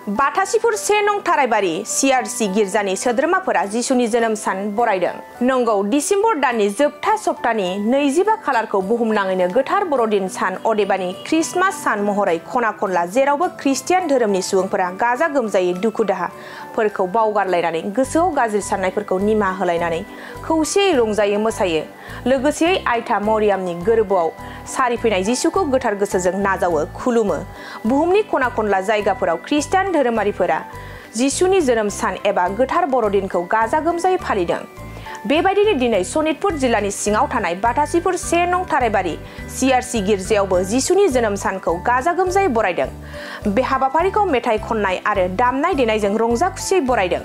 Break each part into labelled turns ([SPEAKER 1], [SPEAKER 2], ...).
[SPEAKER 1] बाथासिफुर 1 नं थारायबारि CRC गिर्जानि सोद्रोमाफोरा जिसुनि जोनोम सान बरायदों। नंगौ, डिसेम्बर दाननि जोबथा सप्तानि 25 खालारखौ बुहुमनाङैनो गोथार बर'दिन सान अदेबानि क्रिसमास सान महरै खना खनला जेरावबो ख्रिस्टियान धोरोमनि सुबुंफोरा गाजा गोमजायै दुखु दाहाफोरखौ बावगारलायनानै गोसोआव गाज्रि साननायफोरखौ निमाहा होलायनानै खौसेयै रंजायो मोसायो। लोगोसेयै आइथा मरियामनि गोरबोआव सारिफैनाय जिसुखौ गोथार गोसोजों नाजावो खुलुमो। बुहुमनि खना खनला जायगाफोराव ख्रिस्टियान धोरोमारिफोरा जिसुनि जोनोम सान एबा गोथार बर'दिनखौ गाजा गोमजायै फालिदों। बेबायदिनो दिनै सनितपुर जिल्लानि सिङाव थानाय बाथासिफुर 1 नं थारायबारि CRC गिर्जायावबो जिसुनि जोनोम सानखौ गाजा गोमजायै बरायदों। बे हाबाफारिखौ मेथाइ खननाय आरो दामनाय देनायजों रंजा खुसियै बरायदों।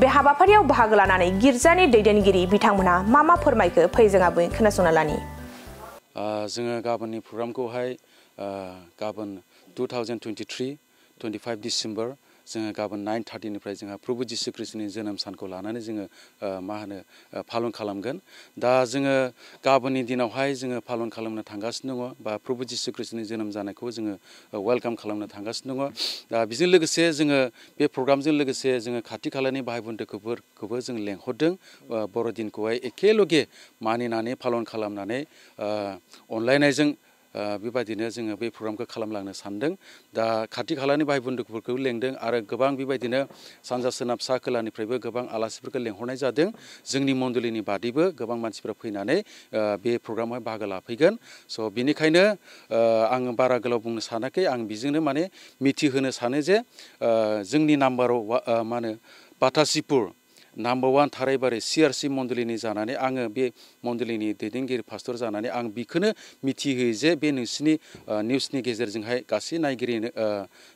[SPEAKER 1] बे हाबाफारियाव बाहागो लानानै गिर्जानि दैदेनगिरि बिथांमोनहा मा फोरमायखो फै जों आबुङै खोनासंना लानि।
[SPEAKER 2] जोङो गाबोननि प्रग्रामखौहाय गाबोन 2023-25 डिसेम्बर जोङो गाबोन 9:30 निफ्राय जोंहा प्रभु जिसु ख्रिस्टनि जोनोम सानखौ लानानै जोङो पालन खालामगोन। दा जोङो गाबोननि दिनावहाय जोङो पालन खालामनो थांगासिनो दङ बा प्रभु जिसु ख्रिस्टनि जोनोम जानायखौ जोङो वेलकाम खालामनो थांगासिनो दङ। दा बेजों लोगोसे जोङो बे प्रग्रामजों लोगोसे जोङो खाथि खालानि भाइ बन्धुफोरखौबो जों लेंहरदों बर'दिनखौहाय एखेलगे मानिनानै पालन खालामनानै अनलायनायजों बेबायदिनो जोङो बे प्रग्रामखौ खालामलांनो सानदों। दा खाथि खालानि भाइ बन्धुफोरखौ लेंदों आरो गोबां बेबायदिनो सानजा सोनाब सा खोलानिफ्रायबो गोबां आलासिफोरखौ लेंहरनाय जादों। जोंनि मण्डलिनि बादैबो गोबां मानसिफ्रा फैनानै बे प्रग्रामाव बाहागो लाफैगोन। स' बिनिखायनो आङो बारा गोलाव बुंनो सानाखै, आं बेजोंनो मिथिहोनो सानो जे जोंनि नाम्बाराव बाथासिफुर नाम्बार 1 थारायबारि CRC मण्डलिनि जानानै आङो बे मण्डलिनि दैदेनगिरि पास्टर जानानै आं बेखौनो मिथिहोयो जे बे नोंसिनि निउसनि गेजेरजोंहाय गासै नायगिरि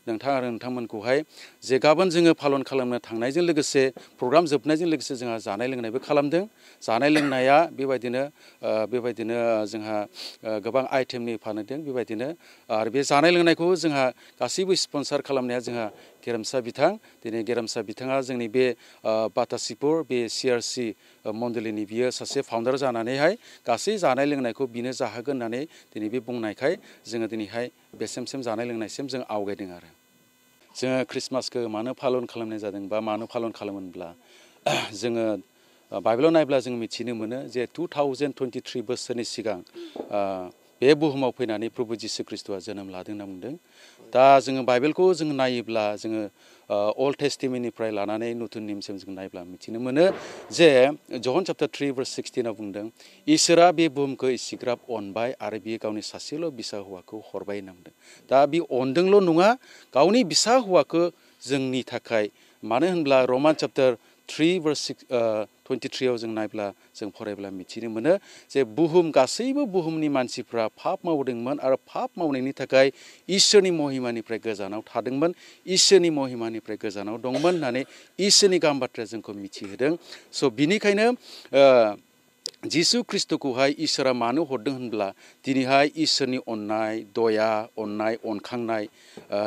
[SPEAKER 2] नोंथां आरो नोंथांमोनखौहाय जे गाबोन जोङो पालन खालामनो थांनायजों लोगोसे प्रग्राम जोबनायजों लोगोसे जोंहा जानाय लोंनायबो खालामदों। जानाय लोंनाया बेबायदिनो जोंहा गोबां आइटेमनि फानदों बेबायदिनो आरो बे जानाय लोंनायखौ जोंहा गासैबो स्पन्सार खालामनाया जोंहा गेरेमसा बिथां। दिनै गेरेमसा बिथाङा जोंनि बे बाथासिफुर बे CRC मण्डलिनि बियो सासे फाउन्डार जानानैहाय गासै जानाय लोंनायखौ बिनो जाहोगोन होननानै दिनै बे बुंनायखाय जोङो दिनैहाय बेसिम जानाय लोंनायसिम जों आवगायदों आरो। जोङो ख्रिस्टमासखौ मानो पालन खालामनाय जादों बा मानो पालन खालामोनब्ला जोङो बाइबेलाव नायब्ला जों मिथिनो मोनो जे 2023 बोसोरनि सिगां बे बुहुमाव फैनानै प्रभु जिसु ख्रिस्टआ जोनोम लादों होनना बुंदों। दा जोङो बाइबेलखौ जों नायोब्ला जोङो अल्ड टेस्टिमेन्टनिफ्राय लानानै नतुन नियमसिम जों नायब्ला मिथिनो मोनो जे जन चैप्टार 3:16 बुंदों इसोरा बे बुहुमखौ इसिग्राब अनबाय आरो बियो गावनि सासेल' बिसा हौवाखौ हरबाय होनना बुंदों। दा बे अनदोंल' नङा, गावनि बिसा हौवाखौ जोंनि थाखाय, मानो होनब्ला रमान चैप्टार 3:23 जों नायब्ला जों फरायब्ला मिथिनो मोनो जे गासैबो बुहुमनि मानसिफ्रा पाप मावदोंमोन आरो पाप मावनायनि थाखाय इसोरनि महिमानिफ्राय गोजानाव थादोंमोन, इसोरनि महिमानिफ्राय गोजानाव दंमोन होननानै इसोरनि गाहाम बाथ्राया जोंखौ मिथिहोदों। स' बिनिखायनो जिसु ख्रिस्टखौहाय इसोरा मानो हरदों होनब्ला दिनैहाय इसोरनि अननाय, दया, अनखांनाय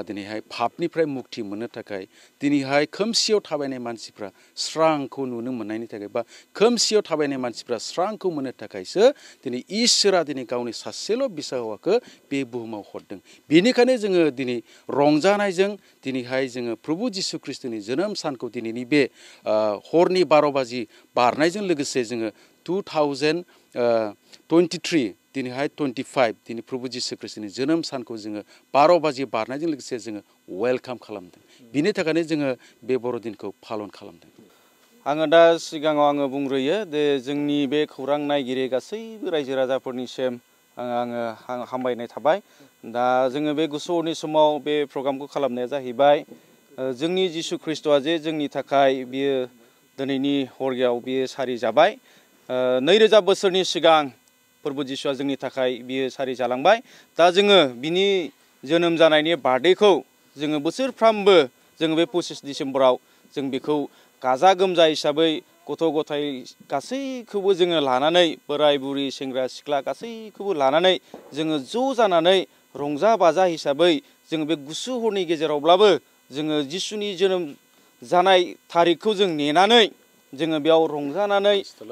[SPEAKER 2] दिनैहाय पापनिफ्राय मुक्ति मोननो थाखाय दिनैहाय खोमसियाव थाबायनाय मानसिफ्रा स्रांखौ नुनो मोननायनि थाखाय बा खोमसियाव थाबायनाय मानसिफ्रा स्रांखौ मोननो थाखायसो दिनै इसोरा गावनि सासेल' बिसा हौवाखौ बे बुहुमाव हरदों। बेनिखायनो जोङो दिनै रंजानायजों दिनैहाय जोङो प्रभु जिसु ख्रिस्टनि जोनोम सानखौ दिनैनि बे हरनि 12 बाजि बारनायजों लोगोसे जोङो 2023 दिनैहाय 25 दिनै प्रभु जिसु ख्रिस्टनि जोनोम सानखौ जोङो 12 बाजि बारनायजों लोगोसे जोङो वेलकाम खालामदों। बिनि थाखायनो जोङो बे बर'दिनखौ पालन खालामदों।
[SPEAKER 3] आङो दा सिगाङाव बुंग्रोयो जे जोंनि बे खौरां नायगिरि गासैबो रायजो राजाफोरनिसिम आङो हामबायनाय थाबाय। दा जोङो बे गुसु हरनि समाव बे प्रग्रामखौ खालामनाया जाहैबाय जोंनि जिसु ख्रिस्टआ जे जोंनि थाखाय बियो दिनैनि हरयाव बियो सारि जाबाय। 2000 बोसोरनि सिगां प्रभु जिसुआ जोंनि थाखाय बियो सारि जालांबाय। दा जोङो बिनि जोनोम जानायनि बार्थडेखौ जोङो बोसोरफ्रामबो जोङो बे 25 डिसेम्बराव जों बेखौ गाजा गोमजा हिसाबै गथ' गथाय गासैखौबो जोङो लानानै बोराय बुरि सेंग्रा सिख्ला गासैखौबो लानानै जोङो ज' जानानै रंजा बाजा हिसाबै जोङो बे गुसु हरनि गेजेरावब्लाबो जोङो जिसुनि जोनोम जानाय थारिखखौ जों नेनानै जोङो बेयाव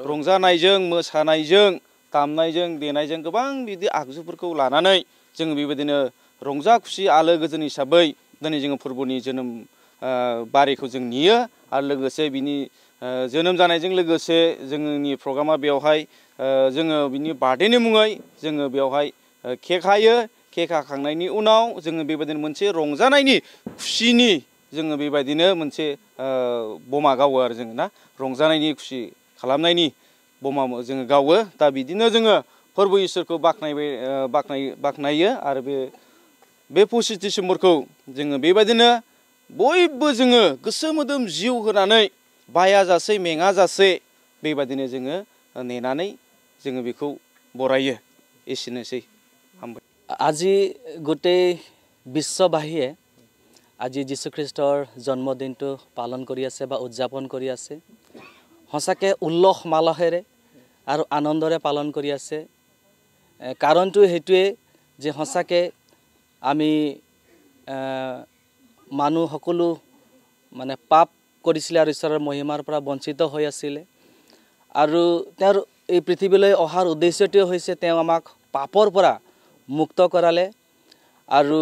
[SPEAKER 3] रंजानायजों मोसानायजों दामनायजों देनायजों गोबां बिदि आगजुफोरखौ लानानै जों बेबायदिनो रंजा खुसि आलो गोजोन हिसाबै दिनै जोङो फोरबोनि जोनोम बारिखौ जों नेयो आरो लोगोसे बिनि जोनोम जानायजों लोगोसे जोंनि प्रग्रामा बेवहाय जोङो बिनि बार्थडेनि मुङै जोङो बेवहाय केक हायो केक हाखांनायनि उनाव जोङो बेबायदिनो मोनसे रंजानायनि खुसिनि जोङो बेबायदिनो मोनसे बमा गावो आरो जोङो ना रंजानायनि खुसि खालामनायनि बमा जोङो गावो दा बिदिनो जोङो फोरबो इसोरखौ बाख्नायो आरो बे 25 डिसेम्बरखौ जोङो बेबायदिनो बयबो जोङो गोसो मोदोम जिउ होनानै बायाजासे मेङाजासे बेबायदिनो जोङो नेनानै जोङो बेखौ बरायो एसेनोसै हामबाय
[SPEAKER 4] আজি গোটেই বিশ্ববাসীয়ে আজি যীশুখ্ৰীষ্টৰ জন্মদিনটো পালন কৰি আছে বা উদযাপন কৰি আছে সঁচাকৈ উল্লাস মালহেৰে আৰু আনন্দৰে পালন কৰি আছে কাৰণটো হেতুৱে যে সঁচাকৈ আমি মানুহ সকলো মানে পাপ কৰিছিলে আৰু ঈশ্বৰৰ মহিমাৰ পৰা বঞ্চিত হৈ আছিলে আৰু তেওঁৰ এই পৃথিৱীলৈ অহাৰ উদ্দেশ্যটো হৈছে তেওঁ আমাক পাপৰ পৰা মুক্ত কৰালে আৰু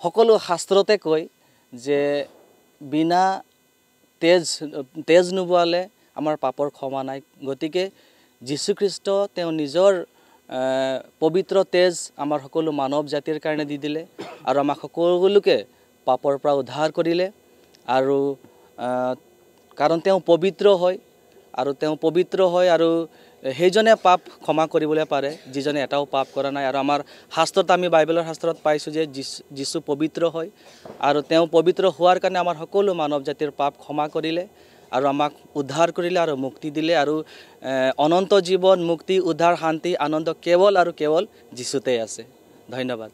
[SPEAKER 4] সকলো শাস্ত্ৰতে কয় যে বিনা তেজ নোবোৱালে আমাৰ পাপৰ ক্ষমা নাই গতিকে যীশুখ্ৰীষ্ট তেওঁ নিজৰ পবিত্ৰ তেজ আমাৰ সকলো মানৱ জাতিৰ কাৰণে দি দিলে আৰু আমাক সকলোকে পাপৰ পৰা উদ্ধাৰ কৰিলে আৰু কাৰণ তেওঁ পবিত্ৰ হয় আৰু সেইজনে পাপ ক্ষমা কৰিবলৈ পাৰে যিজনে এটাও পাপ কৰা নাই আৰু আমাৰ শাস্ত্ৰত আমি বাইবেলৰ শাস্ত্ৰত পাইছোঁ যে যীশু পবিত্ৰ হয় আৰু তেওঁ পবিত্ৰ হোৱাৰ কাৰণে আমাৰ সকলো মানৱ জাতিৰ পাপ ক্ষমা কৰিলে আৰু আমাক উদ্ধাৰ কৰিলে আৰু মুক্তি দিলে আৰু অনন্ত জীৱন মুক্তি উদ্ধাৰ শান্তি আনন্দ কেৱল আৰু কেৱল যীশুতেই আছে ধন্যবাদ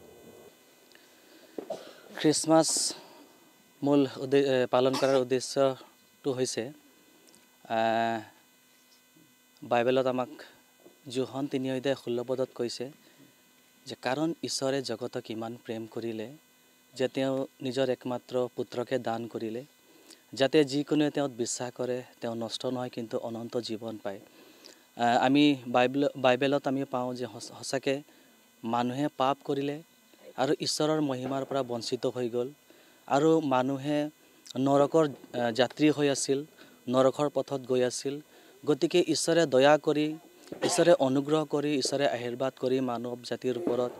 [SPEAKER 4] খ্ৰীষ্টমাছ মূল পালন কৰাৰ উদ্দেশ্যটো হৈছে বাইবেলত আমাক যোহন 3:16 কৈছে যে কাৰণ ঈশ্বৰে জগতক ইমান প্ৰেম কৰিলে যে তেওঁ নিজৰ একমাত্ৰ পুত্ৰকে দান কৰিলে যাতে যিকোনোৱে তেওঁত বিশ্বাস কৰে তেওঁ নষ্ট নহয় কিন্তু অনন্ত জীৱন পায় আমি বাইবেলত আমি পাওঁ যে সঁচাকৈ মানুহে পাপ কৰিলে আৰু ঈশ্বৰৰ মহিমাৰ পৰা বঞ্চিত হৈ গ'ল আৰু মানুহে নৰকৰ যাত্ৰী হৈ আছিল নৰকৰ পথত গৈ আছিল গতিকে ঈশ্বৰে দয়া কৰি ঈশ্বৰে অনুগ্ৰহ কৰি ঈশ্বৰে আশীৰ্বাদ কৰি মানৱ জাতিৰ ওপৰত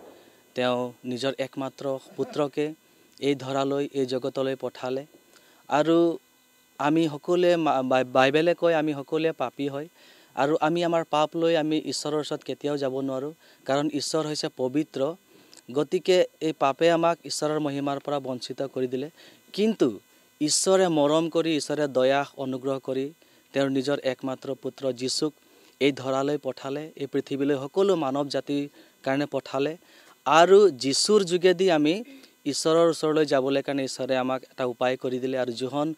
[SPEAKER 4] তেওঁ নিজৰ একমাত্ৰ পুত্ৰকে এই ধৰালৈ এই জগতলৈ পঠালে আৰু আমি সকলোৱে বাইবেলে কয় আমি সকলোৱে পাপী হয় আৰু আমি আমাৰ পাপ লৈ আমি ঈশ্বৰৰ ওচৰত কেতিয়াও যাব নোৱাৰোঁ কাৰণ ঈশ্বৰ হৈছে পবিত্ৰ গতিকে এই পাপে আমাক ঈশ্বৰৰ মহিমাৰ পৰা বঞ্চিত কৰি দিলে কিন্তু ঈশ্বৰে মৰম কৰি ঈশ্বৰে দয়া অনুগ্ৰহ কৰি তেওঁৰ নিজৰ একমাত্ৰ পুত্ৰ যীশুক এই ধৰালৈ পঠালে এই পৃথিৱীলৈ সকলো মানৱ জাতিৰ কাৰণে পঠালে আৰু যীশুৰ যোগেদি আমি ঈশ্বৰৰ ওচৰলৈ যাবলৈ কাৰণে ঈশ্বৰে আমাক এটা উপায় কৰি দিলে আৰু যোহন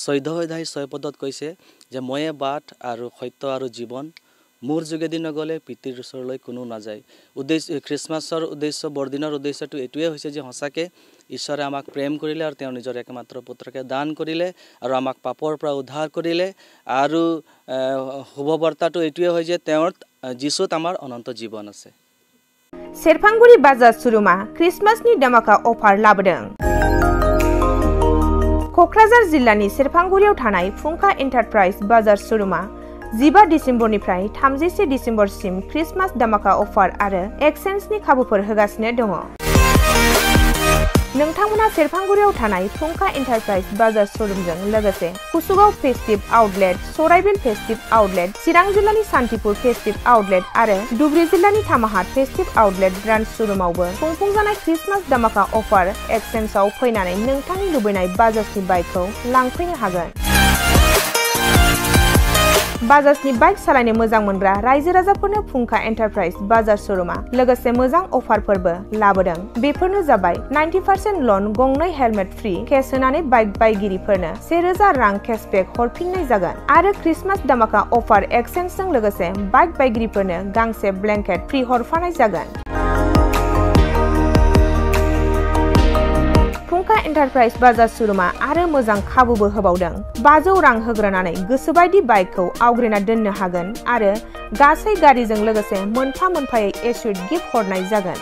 [SPEAKER 4] 14:6 কৈছে যে ময়ে বাট আৰু সত্য আৰু জীৱন মোৰ যোগেদি নগ'লে পিতৃৰ ওচৰলৈ কোনো নাযায় খ্ৰীষ্টমাছৰ উদ্দেশ্য বৰদিনৰ উদ্দেশ্যটো এইটোৱে হৈছে যে সঁচাকৈ ঈশ্বৰে আমাক প্ৰেম কৰিলে আৰু তেওঁ নিজৰ একমাত্ৰ পুত্ৰকে দান কৰিলে আৰু আমাক পাপৰ পৰা উদ্ধাৰ কৰিলে আৰু শুভবাৰ্তাটো এইটোৱে হয় যে তেওঁৰ যীশুত আমাৰ অনন্ত জীৱন আছে
[SPEAKER 1] सेरफांगुरि बाजार सुरुमा क्रिसमासनि दामाका अफार लाबोदों कक्राझार जिल्लानि सेरफांगुरियाव थानाय फुंखा एन्टारप्राइज बाजार सुरुमा 15 डिसेम्बरनिफ्राय 31 डिसेम्बरसिम क्रिसमास दामाका अफार आरो एक्सचेन्जनि खाबुफोर होगासिनो दङ नोंथांमोना सेरफांगुरियाव थानाय फुंखा एन्टारप्राइज बाजार शोरूमजों लोगोसे कुसुगाव फेस्टिव आउटलेट सराइबिल फेस्टिव आउटलेट चिरां जिल्लानि सान्तिपुर फेस्टिव आउटलेट आरो धुबरी जिल्लानि थामाहाट फेस्टिव आउटलेट ब्रान्च शोरूमावबो खुंफुंजानाय क्रिसमास दामाका अफार एक्सचेन्जआव फैनानै नोंथांनि लुबैनाय बाजाजनि बाइकखौ लांफैनो हागोन बाजाजनि बाइक सालायनो मोजां मोनग्रा रायजो राजाफोरनो फुंखा एन्टारप्राइज बाजार शोरूमा लोगोसे मोजां अफारफोरबो लाबोदों बेफोरनो जाबाय 90% लन गंनै हेलमेट फ्रि केस होनानै बाइक बायगिरिफोरनो 1000 रां केशबेक हरफिननाय जागोन आरो क्रिसमास दामाका अफार एक्सचेन्जजों लोगोसे बाइक बायगिरिफोरनो गांसे ब्लेंकेट फ्रि हरफानाय जागोन फुंखा एन्टारप्राइज बाजार शोरूमा आरो मोजां खाबुबो होबावदों 500 रां होग्रोनानै गोसोबायदि बाइकखौ आवग्रिना दोननो हागोन आरो गासै गारिजों लोगोसे मोनफा मोनफायै एसुइट गिफ्ट हरनाय जागोन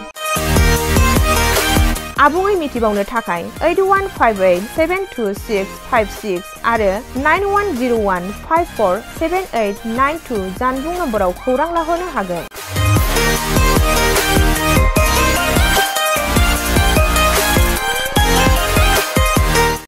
[SPEAKER 1] आबुङै मिथिबावनो थाखाय 8158722656 आरो 9101547892 जानबुं नम्बराव खौरां लाहरनो हागोन।